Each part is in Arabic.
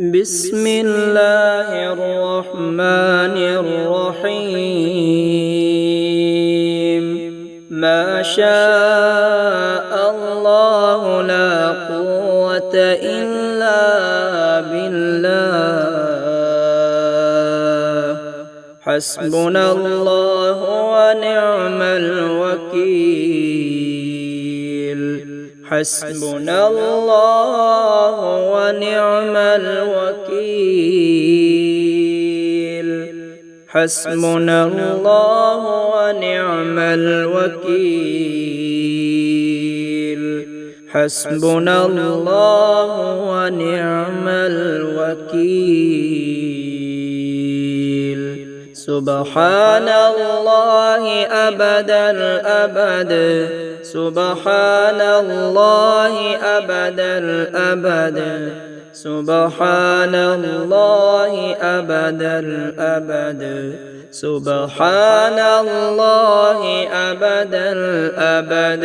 بسم الله الرحمن الرحيم. ما شاء الله لا قوة إلا بالله. حسبنا الله ونعم الوكيل. حسبنا الله ونعم الوكيل. حسبنا الله ونعم الوكيل. حسبنا الله ونعم الوكيل. سبحان الله أبد الأبد. سبحان الله أبد الأبد. سبحان الله أبد الأبد. سبحان الله أبد الأبد.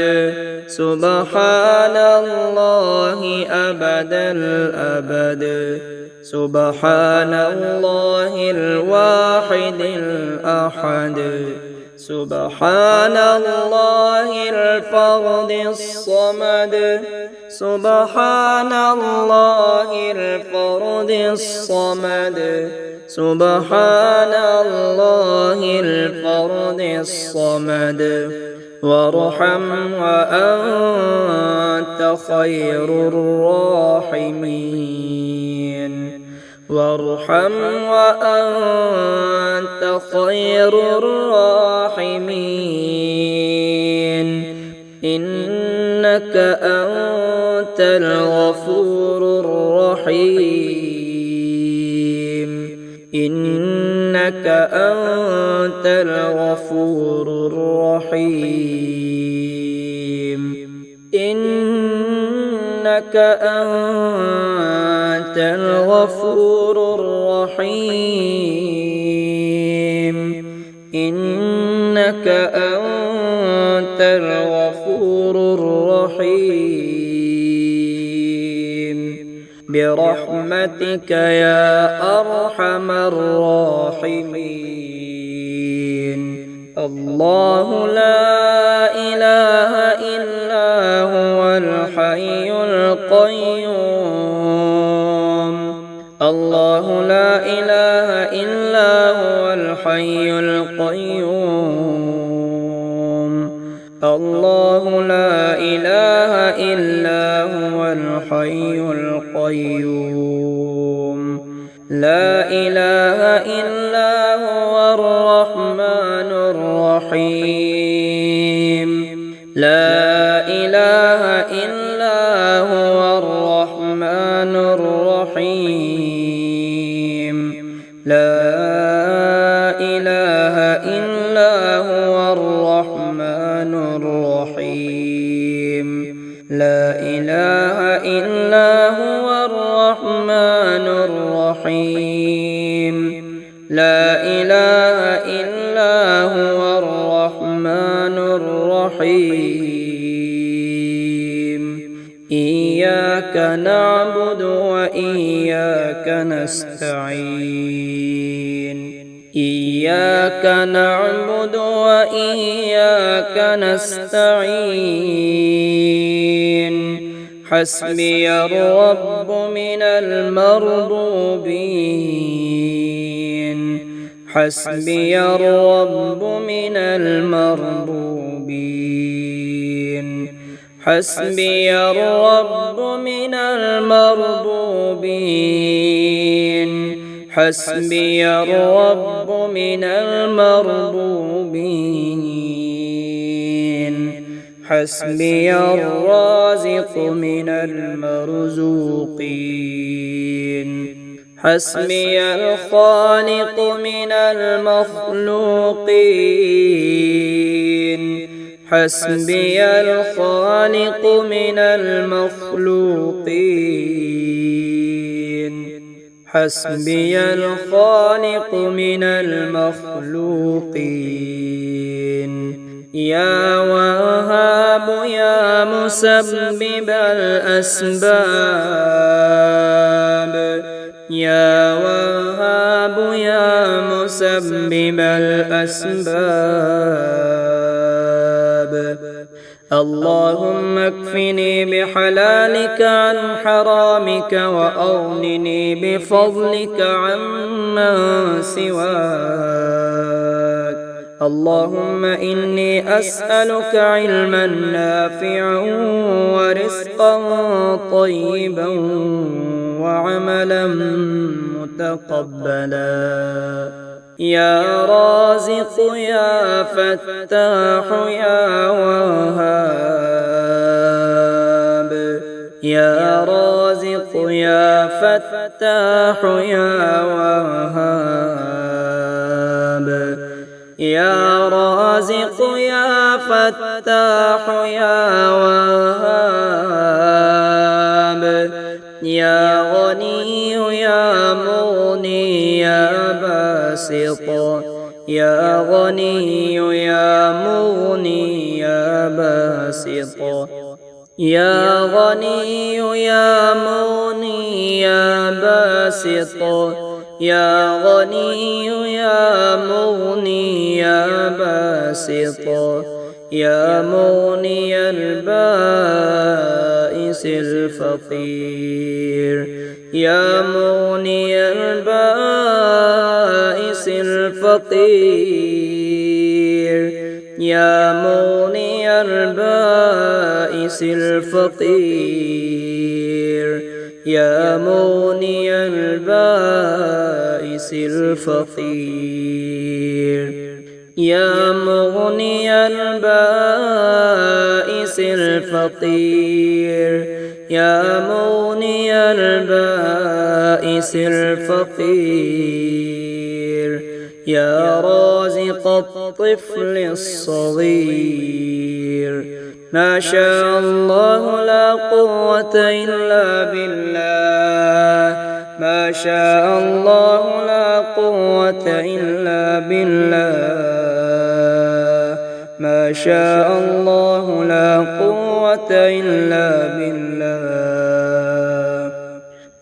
سبحان الله أبد الأبد. سبحان الله الواحد الأحد. سبحان الله الفرد الصمد. سبحان الله الفرد الصمد. سبحان الله الفرد الصمد. وارحم وأنت خير الراحمين. وارحم وأنت خير الراحمين. إنك أنت الغفور الرحيم. إنك أنت الغفور الرحيم. إنك أنت الغفور الرحيم. إنك أنت الغفور الرحيم. برحمتك يا أرحم الراحمين. الله لا إله إلا هو الحي القيوم. الله لا إله إلا هو الحي القيوم. الله لا إله إلا هو الحي القيوم. لا إله إلا هو الرحمن الرحيم. لا إله إلا هو الرحمن الرحيم. لا إله إلا هو الرحمن الرحيم. لا إله إلا هو الرحمن الرحيم. لا إله إلا هو الرحمن الرحيم. إياك نعبد وإياك نستعين. إياك نعبد وإياك نستعين. حسبي الرب من المربوبين. حسبي الرب من المربوبين. حسبي الرب من المربوبين. حسبي الرب من المربوبين. حسبي الرازق من المرزوقين. حسبي الخالق من المخلوقين. حسبي الخالق من المخلوقين. حسبي الخالق من المخلوقين. يا وهاب يا مسبب الأسباب. يا وهاب يا مسبب الأسباب اللهم اكفني بحلالك عن حرامك وأغنني بفضلك عمن سواك اللهم إني أسألك علما نافعا ورزقا طيبا وعملا متقبلا يا رازق يا فتاح يا وهاب يا رازق يا فتاح يا وهاب يا رازق يا فتاح يا وهاب يا غني يا مغني يا باسط يا غني يا مغني يا باسط يا غني يا مغني يا باسط يا غني يا مغني يا باسط يا مغني البائس الفقير يا مغني البائس الفقير يا مغني البائس الفقير يا مغني البائس الفقير يا مغني البائس الفقير يا مغني البائس الفقير يا رازق الطفل الصغير ما شاء الله لا قوة إلا بالله ما شاء الله لا قوة إلا بالله ما شاء الله لا قوة إلا بالله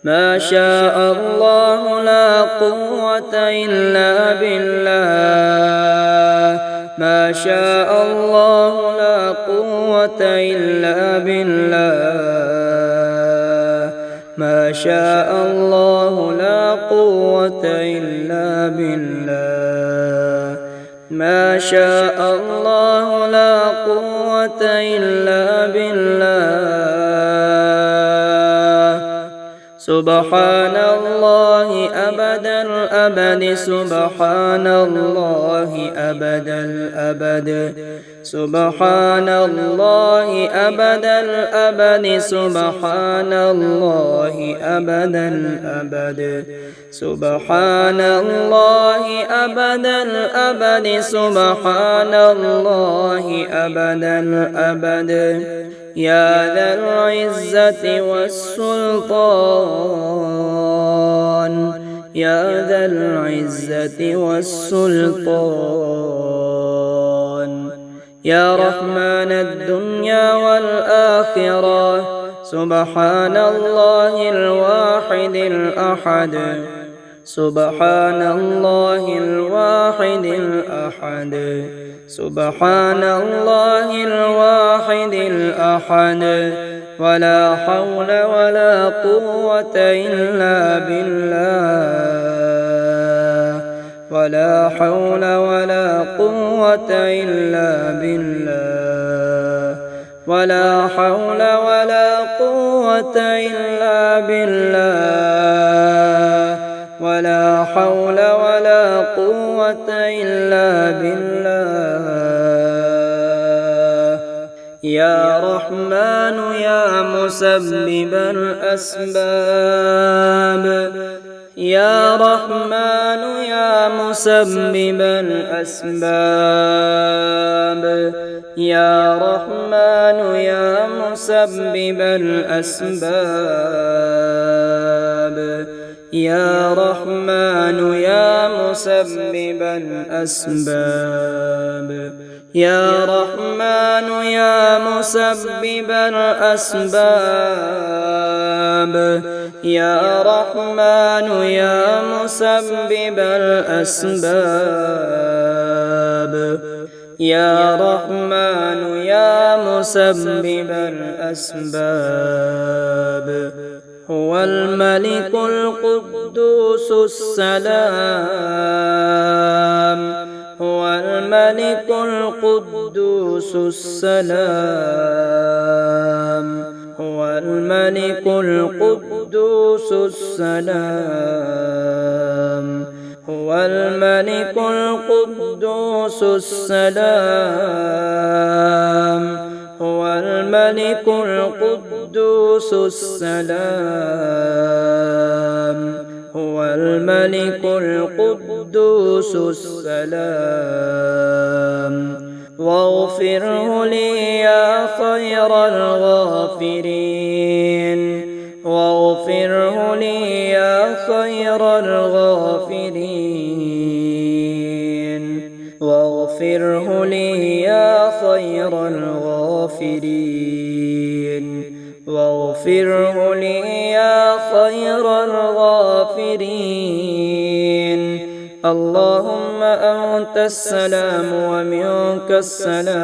ما شاء الله لا قوة إلا بالله ما شاء الله لا قوة إلا بالله ما شاء الله لا قوة إلا بالله ما شاء الله لا قوة إلا بالله سبحان الله أبد الأبد سبحان الله أبد الأبد سبحان الله أبد الأبد سبحان الله أبد الأبد سبحان الله أبد الأبد سبحان الله أبد الأبد يا ذا العزة والسلطان يا ذا العزة والسلطان يا رحمن الدنيا والآخرة سبحان الله الواحد الأحد سبحان الله الواحد الأحد سبحان الله الواحد الأحد ولا حول ولا قوة إلا بالله ولا حول ولا قوة إلا بالله ولا حول ولا قوة إلا بالله ولا حول ولا قوة إلا بالله يا رحمن يا مسبب الأسباب يا رحمن يا مسبب الأسباب يا رحمن يا مسبب الأسباب يا رحمن يا مسبب الأسباب يا رحمن يا مسبب الأسباب يا رحمن يا مسبب الأسباب يا رحمن يا مسبب الأسباب هو الملك القدوس السلام هو الملك القدوس السلام هو الملك القدوس السلام هو الملك القدوس السلام هو الملك القدوس السلام هو الملك القدوس السلام واغفره لي يا خير الغافرين واغفره لي يا خير الغافرين واغفره لي يا خير الغافرين واغفره لي يا خير الغافرين اللهم أنت السلام ومنك السلام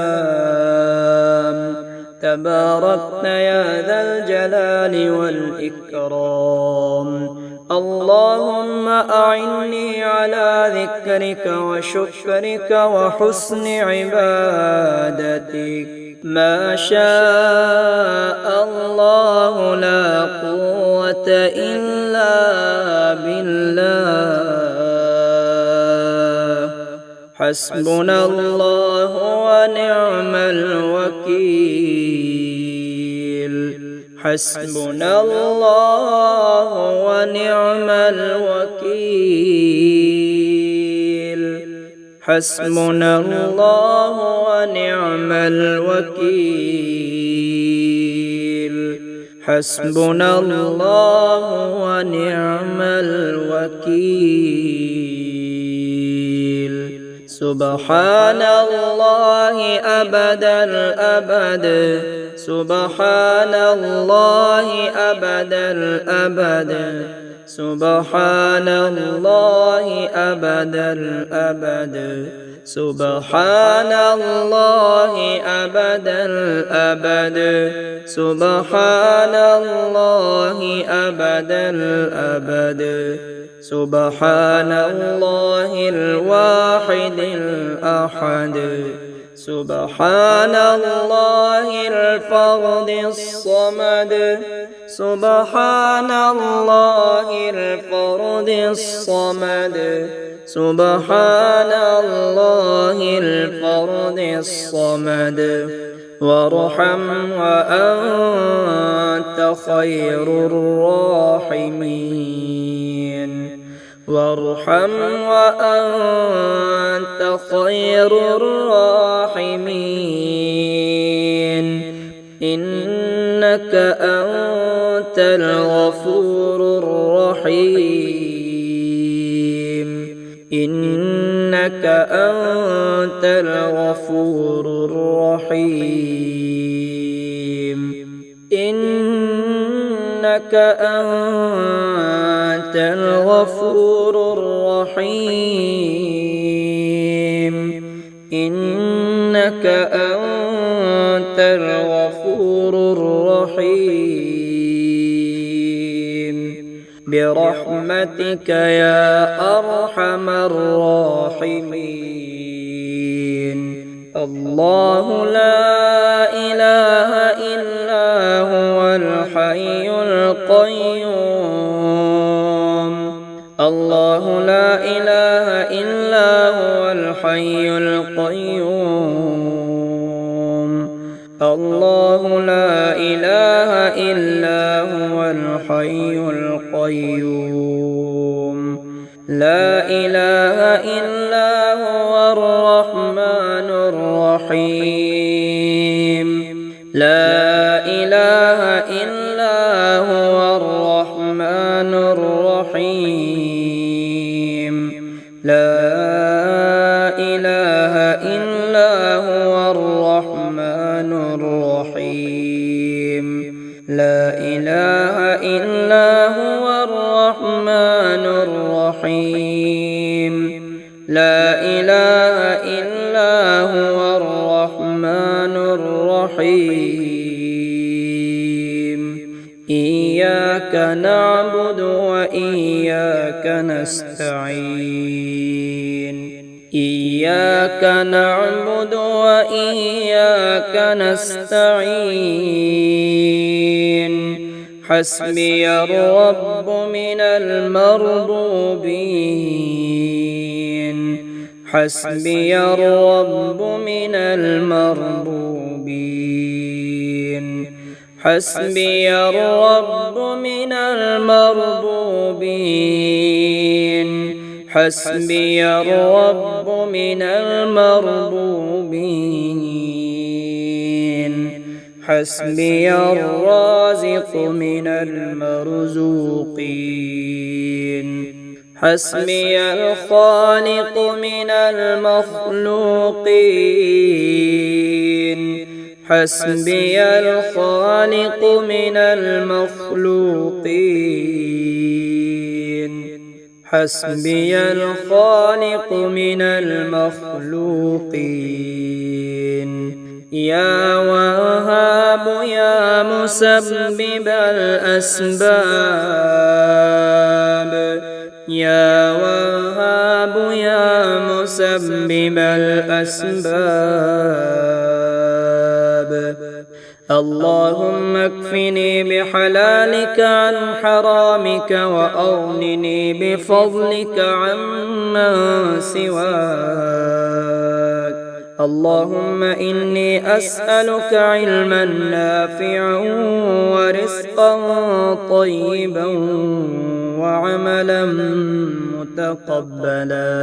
تباركت يا ذا الجلال والإكرام اللهم أعني على ذكرك وشكرك وحسن عبادتك ما شاء الله لا قوة إلا بالله حسبنا الله ونعم الوكيل حسبنا الله ونعم الوكيل حسبنا الله ونعم الوكيل حسبنا الله ونعم الوكيل سبحان الله أبد الأبد سبحان الله أبد الأبد سبحان الله أبد الأبد سبحان الله أبد الأبد سبحان الله أبد الأبد سبحان الله الواحد الأحد سبحان الله الفرد الصمد سبحان الله الفرد الصمد سبحان الله الفرد الصمد وارحم وأنت خير الراحمين وارحم وأنت خير الراحمين إنك أنت الغفور الرحيم إنك أنت الغفور الرحيم إنك أنت الغفور الرحيم إنك أنت الغفور الرحيم برحمتك يا أرحم الراحمين الله لا إله إلا هو الحي القيوم الله لا إله إلا هو الحي القيوم الله لا إله إلا هو الحي القيوم لا إله إلا هو الرحمن الرحيم لا إله إلا هو الرحمن الرحيم لا إله إلا هو إلا هو الرحمن الرحيم لا إله إلا هو الرحمن الرحيم إياك نعبد وإياك نستعين إياك نعبد وإياك نستعين حسبي الرب من المربوبين حسبي الرب من المربوبين حسبي الرب من المربوبين حسبي الرب من المربوبين حسبي الرازق من المرزوقين حسبي الخالق من المخلوقين حسبي الخالق من المخلوقين حسبي الخالق من المخلوقين يا وهاب يا مسبب الأسباب يا وهاب يا مسبب الأسباب اللهم اكفني بحلالك عن حرامك وأغنني بفضلك عمن سواك اللهم إني أسألك علما نافعا ورزقا طيبا وعملا متقبلا